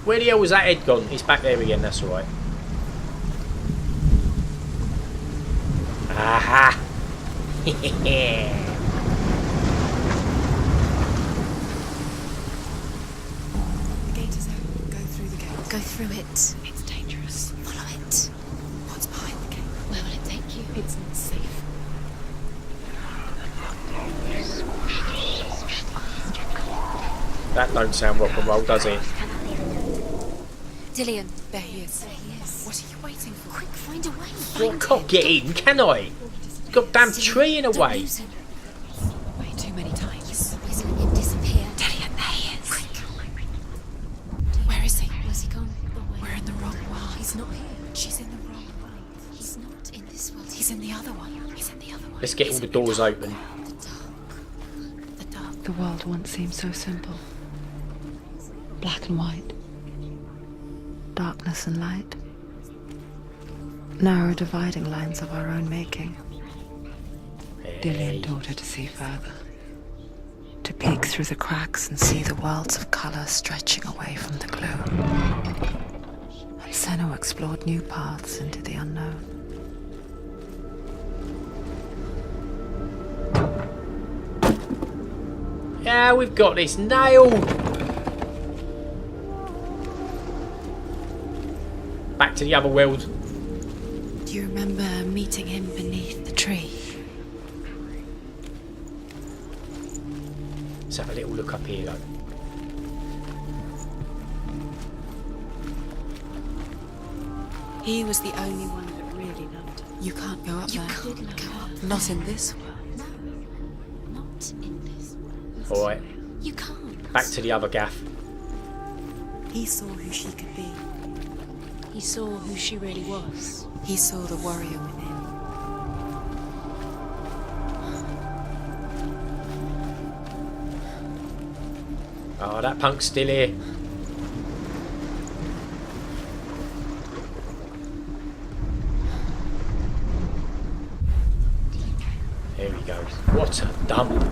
Where the hell was that head gone? He's back there again, that's alright. Aha! The gate is open. Go through the gate. Go through it. It's dangerous. Follow it. What's behind the gate? Where will it take you? It's not safe. That don't sound rock and roll, does it? Dillian. There he is. There he is. What are you waiting for? Quick, find a way. Well, I can't get in, can I? Goddamn tree in a way. Way too many times. Always let him disappear. Dillian, there he is. Quick. Where is he? Where's he gone? We're in the wrong world. He's not here. She's in the wrong world. He's not in this world. He's in the other one. He's in the other one. Let's get all the doors open. The dark. The dark. The world once seemed so simple. Black and white. Darkness and light. Narrow dividing lines of our own making. Dillian taught her to see further. To peek through the cracks and see the worlds of colour stretching away from the gloom. And Senua explored new paths into the unknown. Yeah, we've got this nailed. Back to the other world. Do you remember meeting him beneath the tree? Let's have a little look up here though. He was the only one that really loved her. You can't go up You there. can't go up. Not in this world. No, not in this world. Alright, You can't. back to the other gaff. He saw who she could be. He saw who she really was. He saw the warrior within. Oh, that punk's still here. There he goes. What a dump.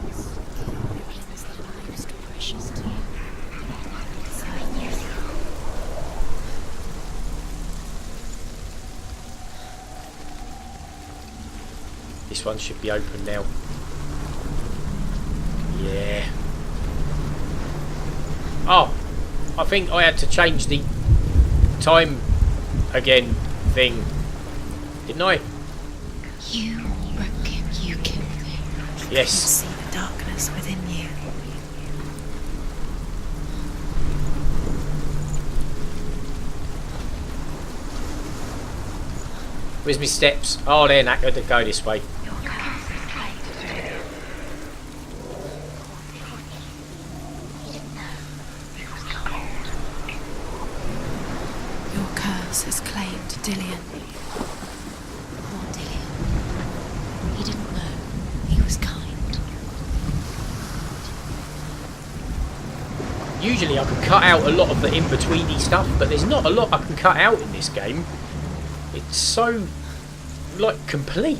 This one should be open now. Yeah. Oh, I think I had to change the time again thing, didn't I? You broke him. You killed him. Yes. See the darkness within you. Where's my steps? Oh, they're not going to go this way. Your curse has claimed Dillian. Poor Dillian. He didn't know. He was kind. Usually I can cut out a lot of the in-betweeny stuff, but there's not a lot I can cut out in this game. It's so, like, complete.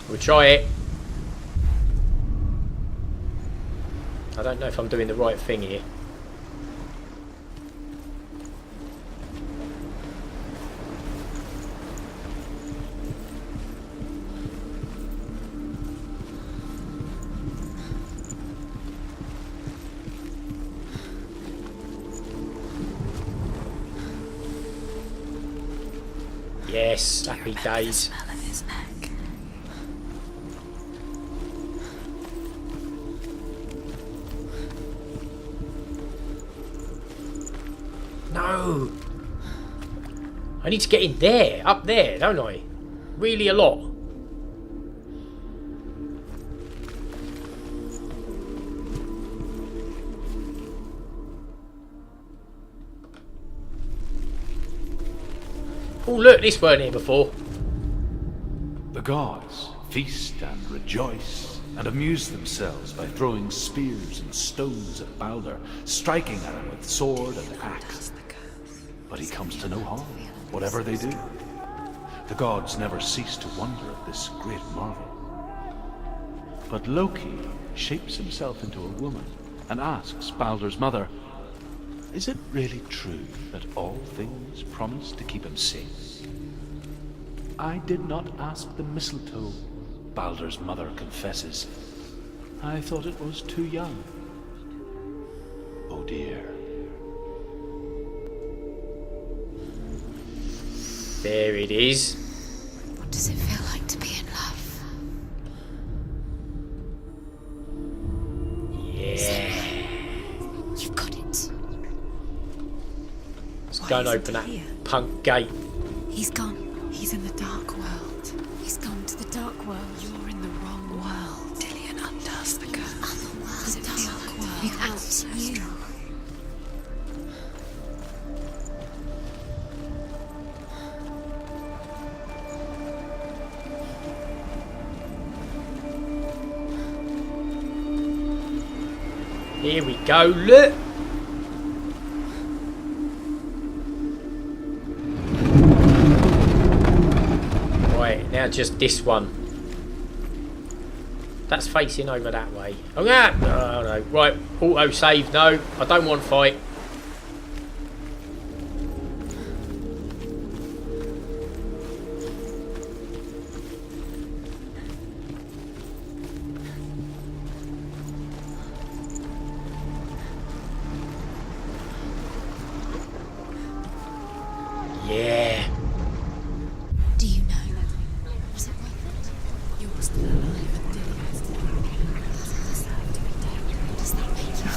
We'll try it. I don't know if I'm doing the right thing here. Yes, happy days. Smell of his neck. No! I need to get in there, up there, don't I? Really a lot. Oh look, this weren't here before. The gods feast and rejoice and amuse themselves by throwing spears and stones at Balder, striking at him with sword and axe. But he comes to no harm, whatever they do. The gods never cease to wonder at this great marvel. But Loki shapes himself into a woman and asks Baldur's mother, is it really true that all things promise to keep him safe? I did not ask the mistletoe, Baldur's mother confesses. I thought it was too young. Oh dear. There it is. What does it feel like to be in love? Yeah. You've got it. Let's Why go and isn't open that he here? punk gate. He's gone. He's in the dark world. He's gone to the dark world. You're in the wrong world. Dillian undoes the curse. Other world. Does it feel like world Without so you. strong? Here we go, look. Right, now just this one. That's facing over that way. Oh, yeah. Oh, no. Right, auto save. No, I don't want to fight. Yeah. Do you know? Was it worth it? You're still alive and Dillian's still alive. Doesn't deserve to be dead. Does that make you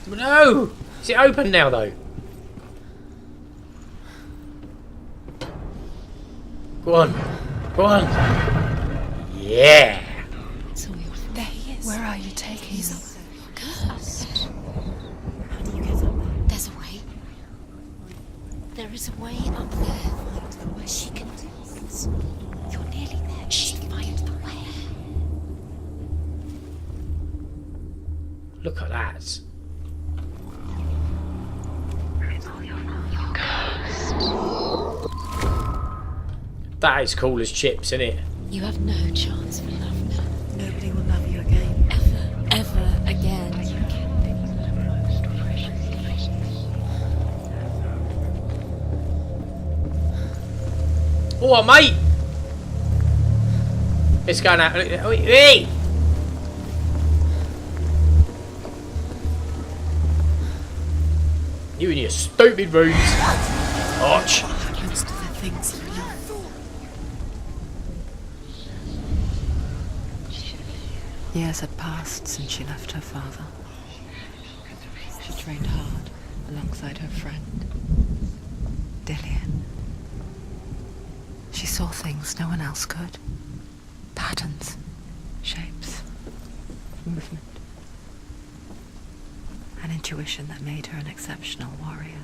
feel? No! Is it open now, though? Go on. Go on. Yeah. So There he is. Where are you taking He's him? up there. Cursed. How do you get up there? There's a way. There is a way up there. Where she can do this. You're nearly there. She find the way. Look at that. That is cool as chips, isn't it? You have no chance for love now. Nobody will love you again. Ever again. Oh, mate! It's going out. Hey! You and your stupid ruse. Arch. What happens to the things you love? Years had passed since she left her father. She trained hard alongside her friend, Dillian. She saw things no one else could. Patterns, shapes, movement. An intuition that made her an exceptional warrior.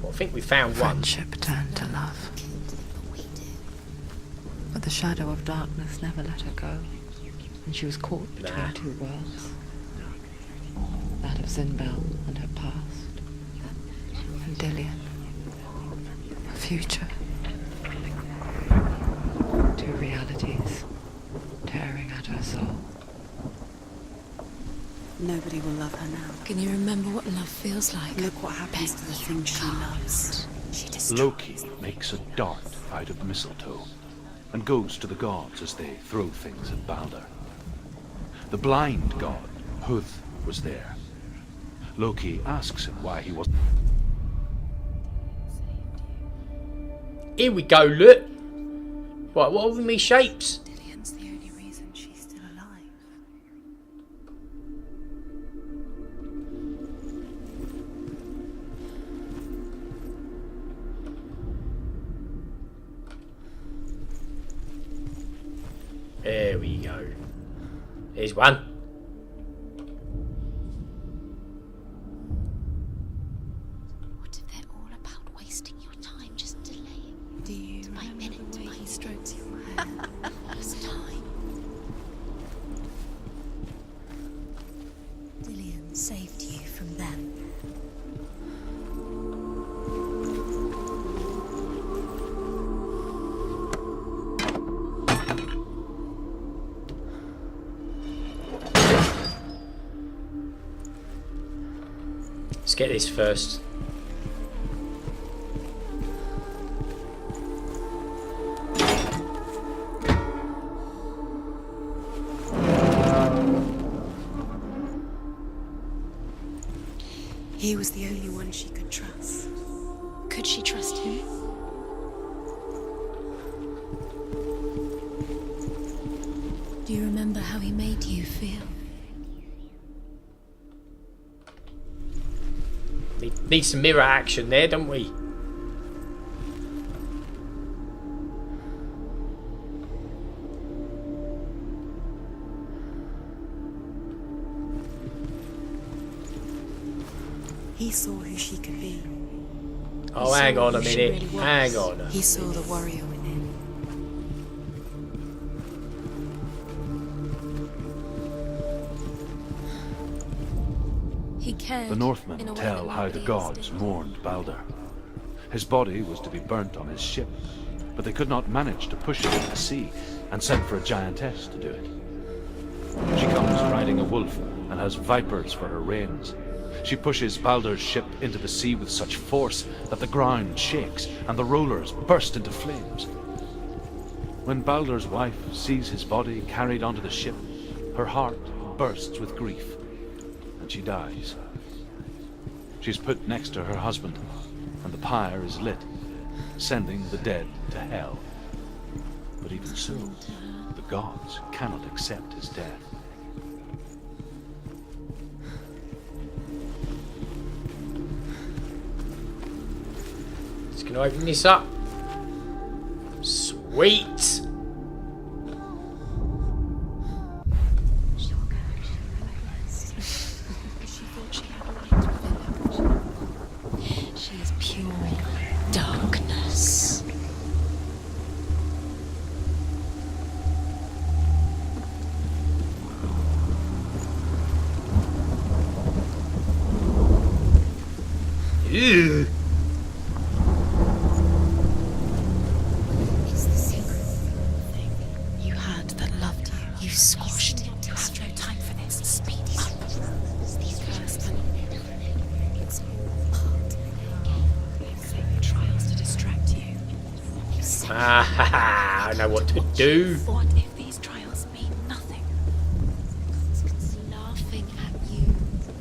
Well, I think we found one. Friendship turned to love. But the shadow of darkness never let her go, and she was caught between Nah. two worlds. That of Zinbel and her past, and Dillian, her future. Two realities tearing at her soul. Nobody will love her now. Can you remember what love feels like? Look what happens to the things she loves. She destroys. Loki makes a dart out of mistletoe and goes to the gods as they throw things at Baldur. The blind god, Huth, was there. Loki asks him why he wasn't. Here we go, look. Right, what are with me shapes? Dillian's the only reason she's still alive. There we go. Here's one. What if they're all about wasting your time, just delaying? Do you By remember minute, the way by he strokes your hair? First time. Dillian saved you from them. get this first. He was the only one she could trust. Could she trust him? Do you remember how he made you feel? Need some mirror action there, don't we? He saw who she could be. Oh, He hang saw on a who she minute. really was. Hang on. He saw the warrior within. He cared. The Northmen in a way tell that how the nobody else gods did. mourned Balder. His body was to be burnt on his ship, but they could not manage to push it into the sea and sent for a giantess to do it. She comes riding a wolf and has vipers for her reins. She pushes Balder's ship into the sea with such force that the ground shakes and the rollers burst into flames. When Balder's wife sees his body carried onto the ship, her heart bursts with grief, and she dies. She's put next to her husband, and the pyre is lit, sending the dead to hell. But even so, the gods cannot accept his death. Just gonna open this up. Sweet. She is pure darkness. Ew. It's the secret thing you had that loved you. You squashed it. There's no time for this. Speed up. These cursed it's all part of the game. You've trials to distract you. You said Ah, I know what to do. what if these trials mean nothing? It's laughing at you.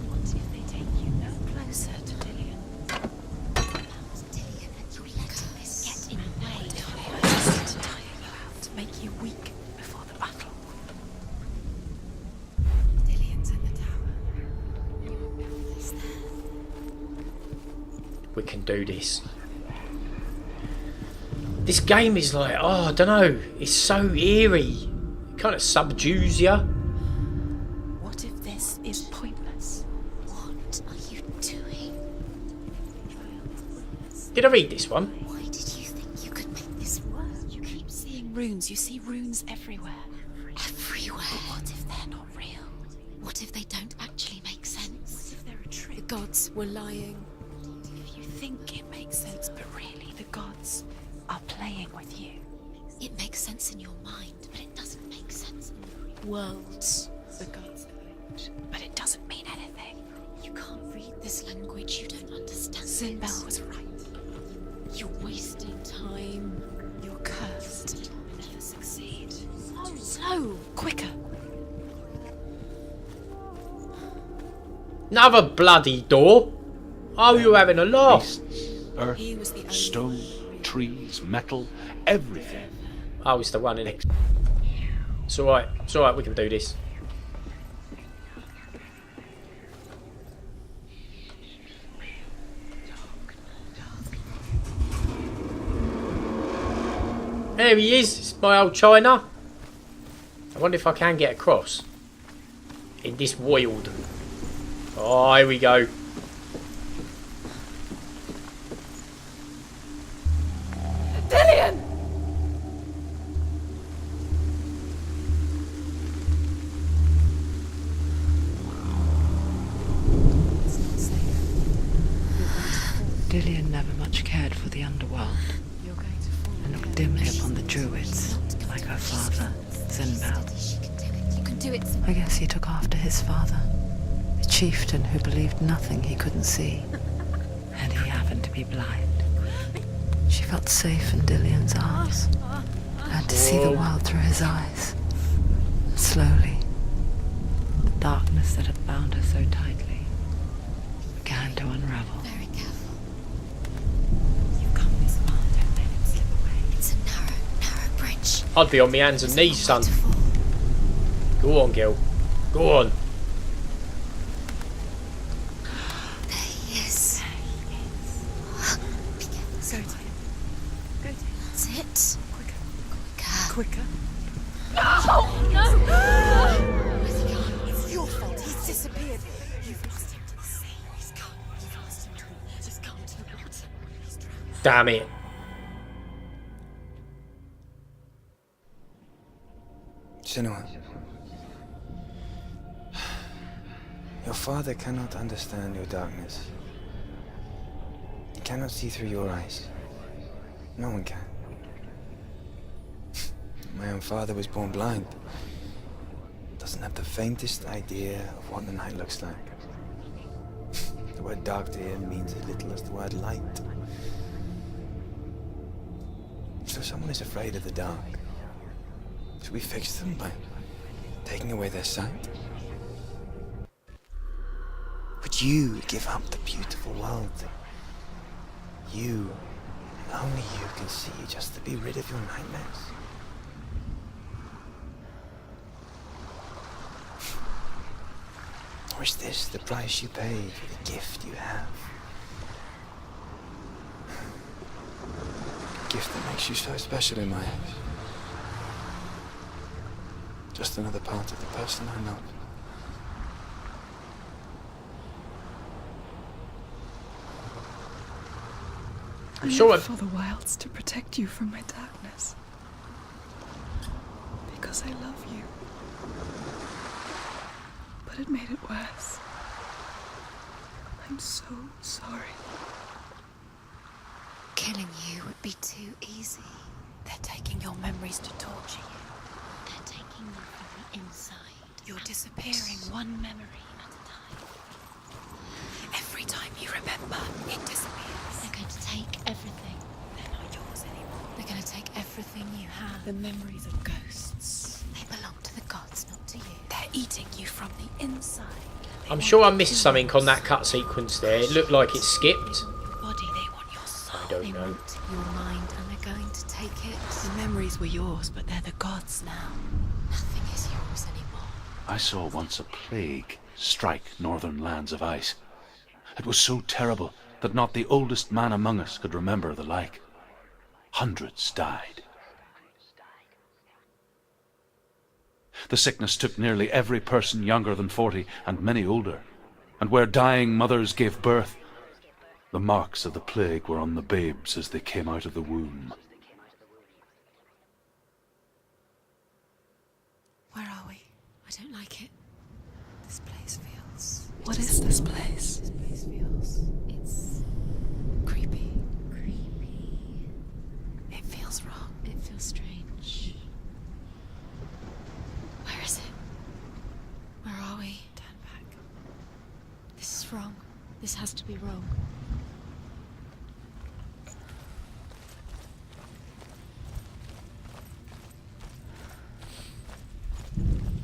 What if they take you no closer to Dillian? Dillian, you let this get in the way. To tire you out, to make you weak before the battle. Dillian's in the tower. He's there. We can do this. This game is like, oh, I don't know. It's so eerie. It kind of subdues you. What if this is pointless? What are you doing? Did I read this one? Why did you think you could make this work? You keep seeing runes. You see runes everywhere. Everywhere? But what if they're not real? What if they don't actually make sense? What if they're a trick? The gods were lying. If you think it makes sense, but really the gods are playing with you. It makes sense in your mind, but it doesn't make sense in the real world. The gods but it doesn't mean anything. You can't read this language, you don't understand. Sinbel was right. You're wasting time. You're cursed. You'll never succeed. Slow! Quicker! Another bloody door. Oh, you're having a laugh. Beasts, earth, He was the only stone, trees, metal, everything. Oh, it's the one in it. It's alright. It's alright. We can do this. There he is. It's my old China. I wonder if I can get across in this world. Oh, here we go. Dillian! Dillian never much cared for the underworld and looked dimly upon the druids, like her father, Sinbel. You can do it. I guess he took after his father. The chieftain who believed nothing he couldn't see. And he happened to be blind. She felt safe in Dillion's arms. Learned to see the world through his eyes. Slowly, the darkness that had bound her so tightly began to unravel. Very careful. You've come this far, don't let him slip away. It's a narrow bridge. I'd be on my hands and knees, son. Go on, Gil. Go on. There he is. Be careful. Go to him. That's it. Quicker. Where's he gone? It's your fault. He's disappeared. You've lost him to the sea. He's gone. You've lost him to the... Just gone to the water. He's drowned. Damn it. Senua. Your father cannot understand your darkness. He cannot see through your eyes. No one can. My own father was born blind. Doesn't have the faintest idea of what the night looks like. The word dark to him means as little as the word light. So someone is afraid of the dark. Should we fix them by taking away their sight? Would you give up the beautiful world? You, and only you can see, just to be rid of your nightmares. Or is this the price you pay for the gift you have? A gift that makes you so special in my eyes. Just another part of the person I love. I'm sure I for the wilds to protect you from my darkness. Because I love you. But it made it worse. I'm so sorry. Killing you would be too easy. They're taking your memories to torture you. They're taking them from the inside. You're disappearing one memory at a time. Every time you remember, it disappears. They're going to take everything. They're not yours anymore. They're going to take everything you have. The memories of ghosts. They belong to the gods, not to you. They're eating you from the inside. I'm sure I missed something on that cut sequence there. It looked like it skipped. Your body, they want your soul. I don't they know. want your mind, and they're going to take it. The memories were yours, but they're the gods now. Nothing is yours anymore. I saw once a plague strike northern lands of ice. It was so terrible that not the oldest man among us could remember the like. Hundreds died. The sickness took nearly every person younger than 40 and many older. And where dying mothers gave birth, the marks of the plague were on the babes as they came out of the womb. Where are we? I don't like it. This place feels... What is this place? This place feels... It's... creepy. Creepy. It feels wrong. It feels strange. Where is it? Where are we? Turn back. This is wrong. This has to be wrong.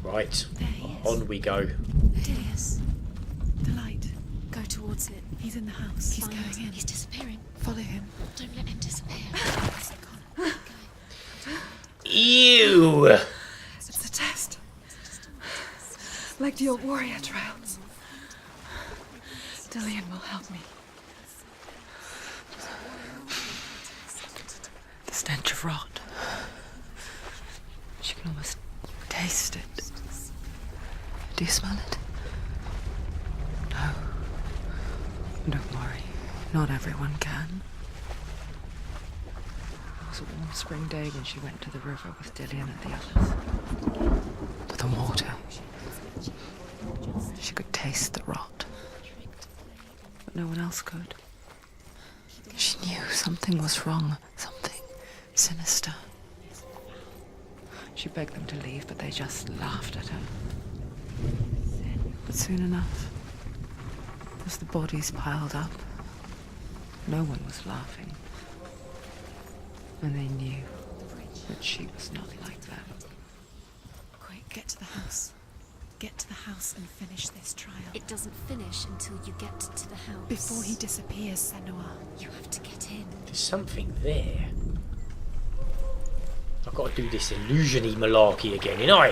Right. There he is. On we go. There he is. The light. Go towards it. He's in the house. He's going in. He's disappearing. Follow him. Don't let him disappear. Go. Ew! It's a test. Like the old warrior trials. Dillion will help me. The stench of rot. She can almost taste it. Do you smell it? No. Don't worry. Not everyone can. It was a warm spring day when she went to the river with Dillion and the others. But the water. She could taste the rot. But no one else could. She knew something was wrong. Something sinister. She begged them to leave, but they just laughed at her. But soon enough, As the bodies piled up, no one was laughing. And they knew that she was not like that. Quick, get to the house. Get to the house and finish this trial. It doesn't finish until you get to the house. Before he disappears, Senua, you have to get in. There's something there. I've got to do this illusion-y malarkey again, you know?